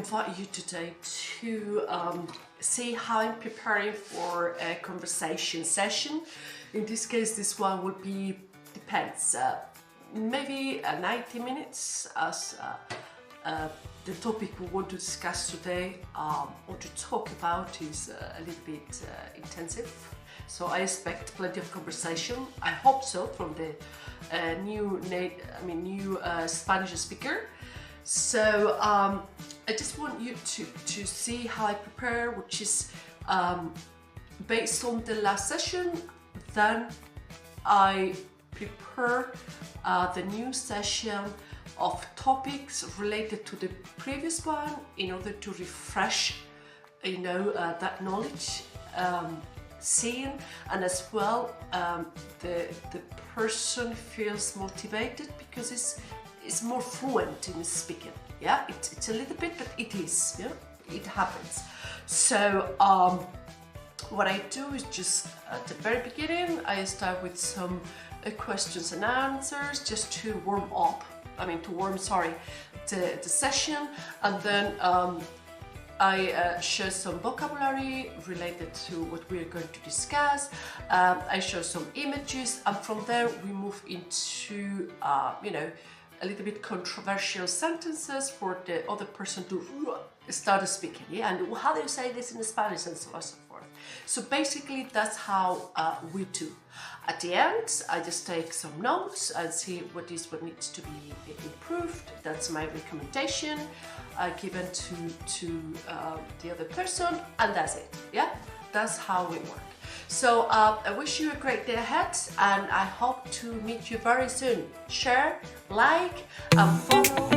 invite you today to see how I'm preparing for a conversation session. In this case, this one will be, depends, maybe 90 minutes, as the topic we want to discuss today or to talk about is a little bit intensive. So I expect plenty of conversation. I hope so, from the new Spanish speaker. So I just want you to see how I prepare, which is based on the last session. Then I prepare the new session of topics related to the previous one in order to refresh, that knowledge, seeing, and as well the person feels motivated because it's more fluent in speaking. Yeah, it's a little bit, but it is. Yeah, it happens. So what I do is just at the very beginning, I start with some questions and answers just to warm up. The session, and then I share some vocabulary related to what we're going to discuss. I show some images, and from there we move into, a little bit controversial sentences for the other person to start speaking. Yeah, and how do you say this in Spanish, and so on and so forth. So basically, that's how we do. At the end, I just take some notes and see what needs to be improved. That's my recommendation given to the other person, and that's it. Yeah, that's how we work. So I wish you a great day ahead, and I hope to meet you very soon. Share, like, and follow